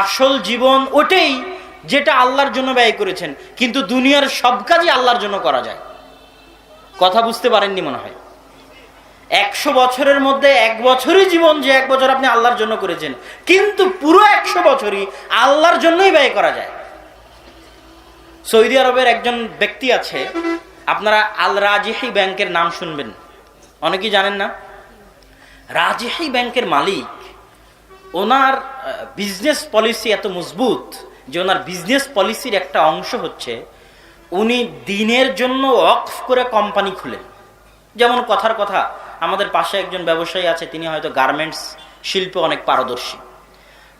আসল জীবন ওটাই যেটা আল্লাহর জন্য ব্যয় করেছেন, কিন্তু দুনিয়ার সব কাজই আল্লাহর জন্য করা যায়। কথা বুঝতে পারেননি মনে হয়। 100 বছরের মধ্যে 1 বছরই জীবন, যে 1 বছর আপনি আল্লাহর জন্য করেছেন, কিন্তু পুরো 100 বছরই আল্লাহর জন্যই ব্যয় করা যায়। সৌদি আরবের একজন ব্যক্তি আছে, আপনারা আল রাজিহি ব্যাংকের নাম শুনবেন, অনেকেই জানেন না। রাজিহি ব্যাংকের মালিক, ওনার বিজনেস পলিসি এত মজবুত যে ওনার বিজনেস পলিসির একটা অংশ হচ্ছে উনি দিনের জন্য ওয়াকফ করে কোম্পানি খুলেন। যেমন কথার কথা, আমাদের পাশে একজন ব্যবসায়ী আছে, তিনি হয়তো গার্মেন্টস শিল্পে অনেক পারদর্শী।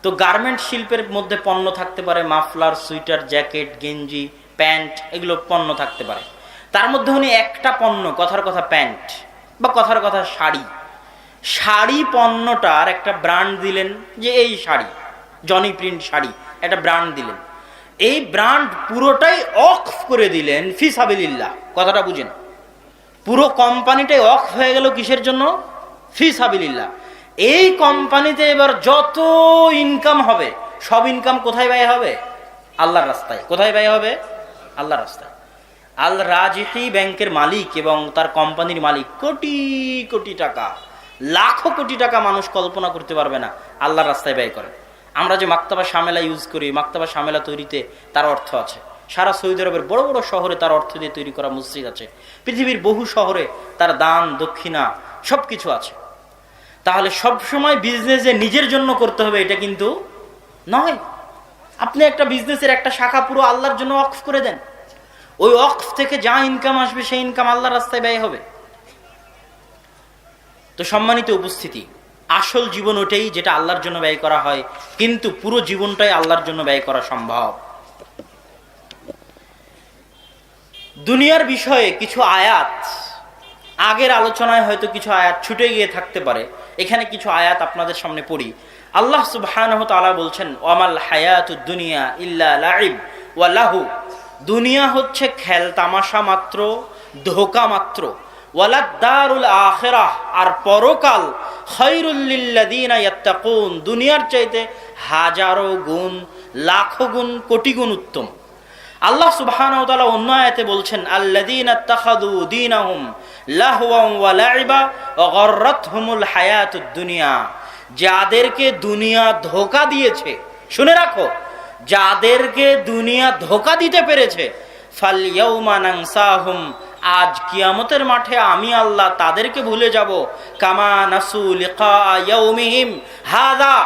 তো গার্মেন্টস শিল্পের মধ্যে পণ্য থাকতে পারে মাফলার, সুইটার, জ্যাকেট, গেঞ্জি, প্যান্ট, এগুলো পণ্য থাকতে পারে। তার মধ্যে উনি একটা পণ্য, কথার কথা প্যান্ট বা কথার কথা শাড়ি পণ্যটার একটা ব্র্যান্ড দিলেন, যে এই শাড়ি জনি প্রিন্ট শাড়ি, একটা ব্র্যান্ড দিলেন। এই ব্র্যান্ড পুরোটাই ওয়াকফ করে দিলেন ফি সাবিলিল্লাহ। কথাটা বুঝেন, পুরো কোম্পানিটাই ওয়াকফ হয়ে গেল কিসের জন্য? ফি সাবিলিল্লাহ। এই কোম্পানিতে এবার যত ইনকাম হবে, সব ইনকাম কোথায় ব্যয় হবে? আল্লাহর রাস্তায়। কোথায় ব্যয় হবে? আল্লাহর রাস্তায়। আল রাজিহি ব্যাংকের মালিক এবং তার কোম্পানির মালিক কোটি কোটি টাকা, লাখো কোটি টাকা মানুষ কল্পনা করতে পারবে না আল্লাহর রাস্তায় ব্যয় করে। আমরা যে মাক্তাবা শামেলা ইউজ করি, মাক্তাবা শামেলা তৈরিতে তার অর্থ আছে। সারা সৌদি আরবের বড় বড় শহরে তার অর্থ দিয়ে তৈরি করা মসজিদ আছে। পৃথিবীর বহু শহরে তার দান দক্ষিণা সব কিছু আছে। তাহলে সব সময় বিজনেস যে নিজের জন্য করতে হবে এটা কিন্তু নয়। আপনি একটা বিজনেসের একটা শাখা পুরো আল্লাহর জন্য ওয়াকফ করে দেন, ওই ওয়াকফ থেকে যা ইনকাম আসবে সেই ইনকাম আল্লাহর রাস্তায় ব্যয় হবে। তো সম্মানিত উপস্থিতি, আসল জীবন ওটাই যেটা আল্লাহর জন্য ব্যয় করা হয়, কিন্তু পুরো জীবনটাই আল্লাহর জন্য ব্যয় করা সম্ভব। দুনিয়ার বিষয়ে কিছু আয়াত, আগের আলোচনায় হয়তো কিছু আয়াত ছুটে গিয়ে থাকতে পারে, এখানে কিছু আয়াত আপনাদের সামনে পড়ি। আল্লাহ সুবহানাহু তাআলা বলছেন, ওয়ামাল হায়াতুদ দুনিয়া ইল্লা লাইব ওয়া লাহু, দুনিয়া হচ্ছে খেল তামাশা মাত্র, ধোঁকা মাত্র। ওয়ালাদ দারুল আখিরাহ, আর পরকাল খায়রুল লিল্লাযিনা ইয়াত্তাকুন, দুনিয়ার চাইতে হাজারো গুণ, লাখো গুণ, কোটি গুণ উত্তম। আল্লাহ সুবহানাহু ওয়া তাআলা অন্য আয়াতে বলছেন, আল্লাযীনা ইত্তাখাযু দীনাহুম লাহওয়ান ওয়া লাইবা ওয়া গাররাতহুমুল হায়াতুদ দুনিয়া, যাদেরকে দুনিয়া ধোঁকা দিয়েছে, শুনে রাখো, যাদেরকে দুনিয়া ধোঁকা দিতে পেরেছে, ফালইয়াউমা নানসাহুম, আজ কিয়ামতের মাঠে আমি আল্লাহ তাদেরকে ভুলে যাব, কামা নাসু লিকা ইয়াউমিহিম হাযা,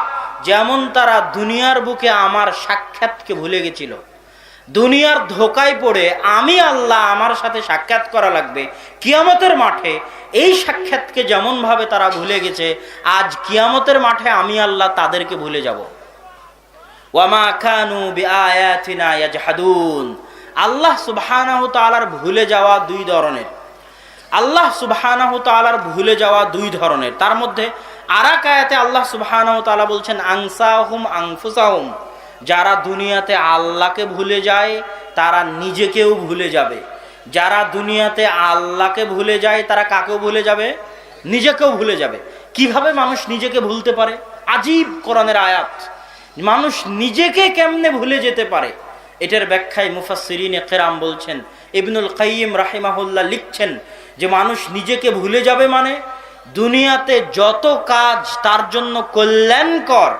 যেমন তারা দুনিয়ার বুকে আমার সাক্ষাৎকে ভুলে গেছিল। দুনিয়ার ধোঁকায় পড়ে আমি আল্লাহ আমার সাথে সাক্ষাৎ করা লাগবে কিয়ামতের মাঠে, এই সাক্ষাৎকে যেমন ভাবে তারা ভুলে গেছে, আজ কিয়ামতের মাঠে আমি আল্লাহ তাদেরকে ভুলে যাব। ওয়ামা কানু বিআয়াতিনা ইয়াজহাদুন, আল্লাহ সুবহানাহু তাআলার ভুলে যাওয়া দুই ধরনের। আল্লাহ সুবহানাহু তাআলার ভুলে যাওয়া দুই ধরনের। তার মধ্যে আরেক আয়াতে আল্লাহ সুবহানাহু তাআলা বলছেন, আনসাহুম আনফুসাহুম, যারা দুনিয়াতে আল্লাহকে ভুলে যায় তারা নিজেকেও ভুলে যাবে। যারা দুনিয়াতে আল্লাহকে ভুলে যায় তারা কাকেও ভুলে যাবে? নিজেকেও ভুলে যাবে। কিভাবে মানুষ নিজেকে ভুলতে পারে? আজীব কোরআনের আয়াত। মানুষ নিজেকে কেমনে ভুলে যেতে পারে, এটার ব্যাখ্যায় মুফাসসিরিনে কেরাম বলছেন, ইবনুল কাইয়িম রাহিমাহুল্লাহ লিখছেন যে মানুষ নিজেকে ভুলে যাবে মানে দুনিয়াতে যত কাজ তার জন্য কল্যাণকর,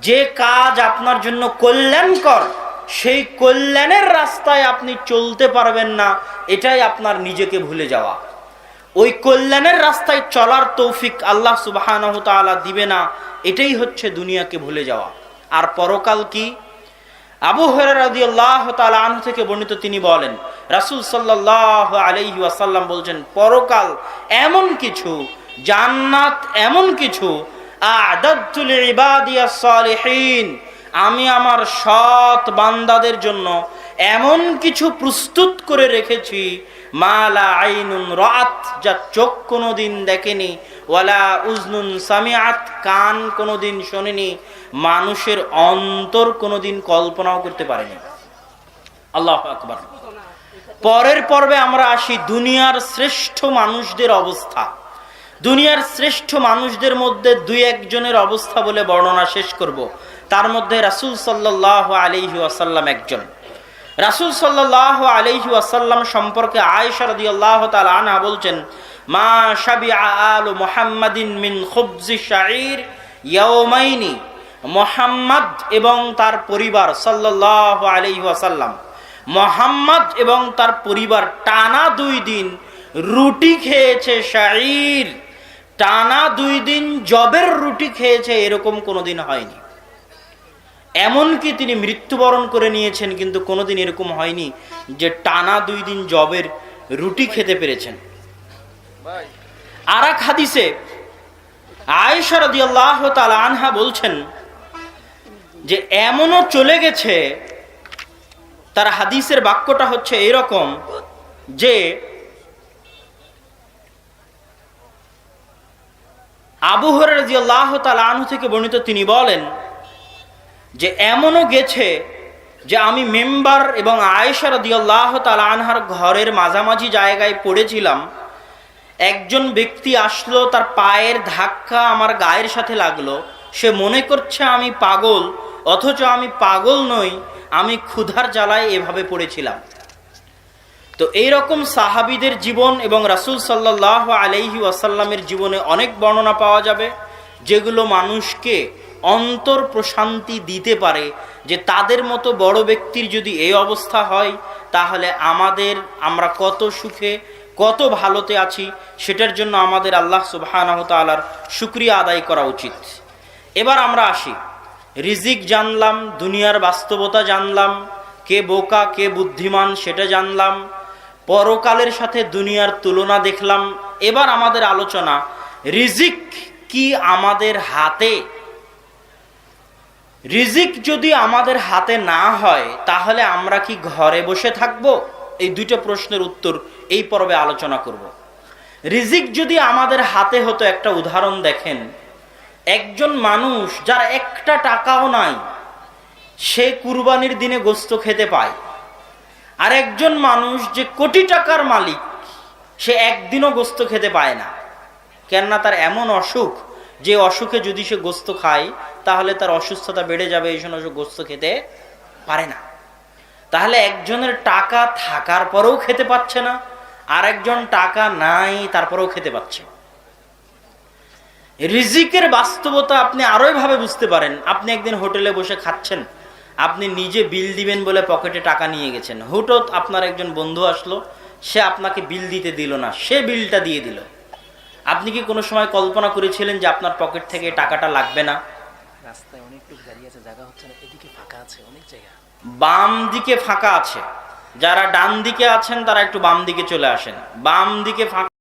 যে কাজ আপনার জন্য কল্যাণকর, সেই কল্যাণের রাস্তায় আপনি চলতে পারবেন না, এটাই আপনার নিজেকে ভুলে যাওয়া। ওই কল্যাণের রাস্তায় চলার তৌফিক আল্লাহ সুবহানাহু তাআলা দিবে না, এটাই হচ্ছে দুনিয়াকে ভুলে যাওয়া। আর পরকাল কি? আবু হুরায়রা রাদিয়াল্লাহু তাআলা আনহু থেকে বর্ণিত, তিনি বলেন, রাসূল সাল্লাল্লাহু আলাইহি ওয়াসাল্লাম বলছেন, পরকাল এমন কিছু, জান্নাত এমন কিছু, আ'দাদতু লিইবাদিয়াস সালিহিন, আমি আমার সৎ বান্দাদের জন্য এমন কিছু প্রস্তুত করে রেখেছি, মা লা আইনুন রাআত, যা চোখ কোনোদিন দেখেনি, ওয়ালা উজনুন সামিআত, কান কোনোদিন শোনেনি, মানুষের অন্তর কোনোদিন কল্পনাও করতে পারেনি। আল্লাহু আকবার। পরের পর্বে আমরা আসি দুনিয়ার শ্রেষ্ঠ মানুষদের অবস্থা। দুনিয়ার শ্রেষ্ঠ মানুষদের মধ্যে দুই একজনের অবস্থা বলে বর্ণনা শেষ করব। তার মধ্যে রাসূল সাল্লাল্লাহু আলাইহি ওয়াসাল্লাম একজন। রাসূল সাল্লাল্লাহু আলাইহি ওয়াসাল্লাম সম্পর্কে আয়েশা রাদিয়াল্লাহু তাআলা আনহা বলছেন, মা শাবিআ আলু মুহাম্মাদিন মিন খুবজি শাঈর ইয়াওমাইনি। মুহাম্মদ এবং তার পরিবার সাল্লাল্লাহু আলাইহি ওয়াসাল্লাম, মুহাম্মদ এবং তার পরিবার টানা 2 দিন রুটি খেয়েছে শাঈর, টানা 2 দিন জবের রুটি খেয়েছে, এরকম কোনোদিন হয়নি। এমনকি তিনি মৃত্যুবরণ করে নিয়েছেন, কিন্তু কোনোদিন এরকম হয়নি যে টানা 2 দিন জবের রুটি খেতে পেরেছেন। আর এক হাদিসে আয়েশা রাদিয়াল্লাহু তাআলা আনহা বলছেন যে এমনও চলে গেছে, তার হাদিসের বাক্যটা হচ্ছে এরকম যে আবু হুরায়রা রাদিয়াল্লাহু তাআলা আনহু থেকে বর্ণিত, তিনি বলেন যে এমনও গেছে যে আমি মেম্বার এবং আয়েশা রাদিয়াল্লাহু তাআলা আনহার ঘরের মাঝামাঝি জায়গায় পড়েছিলাম। একজন ব্যক্তি আসলো, তার পায়ের ধাক্কা আমার গায়ের সাথে লাগলো। সে মনে করছে আমি পাগল, অথচ আমি পাগল নই, আমি ক্ষুধার জ্বালায় এভাবে পড়েছিলাম। তো এইরকম সাহাবীদের জীবন এবং রাসূল সাল্লাল্লাহু আলাইহি ওয়াসাল্লামের জীবনে অনেক বর্ণনা পাওয়া যাবে, যেগুলো মানুষকে অন্তর প্রশান্তি দিতে পারে যে তাদের মতো বড় ব্যক্তির যদি এই অবস্থা হয়, তাহলে আমরা কত সুখে কত ভালোতে আছি, সেটার জন্য আমাদের আল্লাহ সুবহানাহু ওয়া তাআলার শুকরিয়া আদায় করা উচিত। এবার আমরা আসি, রিজিক জানলাম, দুনিয়ার বাস্তবতা জানলাম, কে বোকা কে বুদ্ধিমান সেটা জানলাম, পরকালের সাথে দুনিয়ার তুলনা দেখলাম। এবার আমাদের আলোচনা, রিজিক কি আমাদের হাতে? রিজিক যদি আমাদের হাতে না হয়, তাহলে আমরা কি ঘরে বসে থাকবো? এই 2টা প্রশ্নের উত্তর এই পর্বে আলোচনা করব। রিজিক যদি আমাদের হাতে হতো, একটা উদাহরণ দেখেন, একজন মানুষ যার একটা টাকাও নাই, সে কুরবানির দিনে গোশত খেতে পায়। আর একজন মানুষ যে কোটি টাকার মালিক, সে একদিনও গোশত খেতে পায় না। কেননা তার এমন অসুখ, যে অসুখে যদি সে গোশত খায় তাহলে তার অসুস্থতা বেড়ে যাবে, এই জন্য সে গোশত খেতে পারে না। তাহলে একজনের টাকা থাকার পরেও খেতে পাচ্ছে না, আর একজন টাকা নাই তারপরেও খেতে পাচ্ছে। রিজিকের বাস্তবতা আপনি আরোই ভাবে বুঝতে পারেন। আপনি একদিন হোটেলে বসে খাচ্ছেন, আপনি নিজে বিল দিবেন বলে পকেটে টাকা নিয়ে গেছেন, হুটত আপনার একজন বন্ধু আসলো, সে আপনাকে বিল দিতে দিল না, সে বিলটা দিয়ে দিল। আপনি কি কোনো সময় কল্পনা করেছিলেন যে আপনার পকেট থেকে টাকাটা লাগবে না? রাস্তায় অনেক লোক দাঁড়িয়ে আছে, জায়গা হচ্ছে না, এদিকে ফাঁকা আছে, অনেক জায়গা বাম দিকে ফাঁকা আছে। যারা ডান দিকে আছেন তারা একটু বাম দিকে চলে আসেন, বাম দিকে ফাঁকা।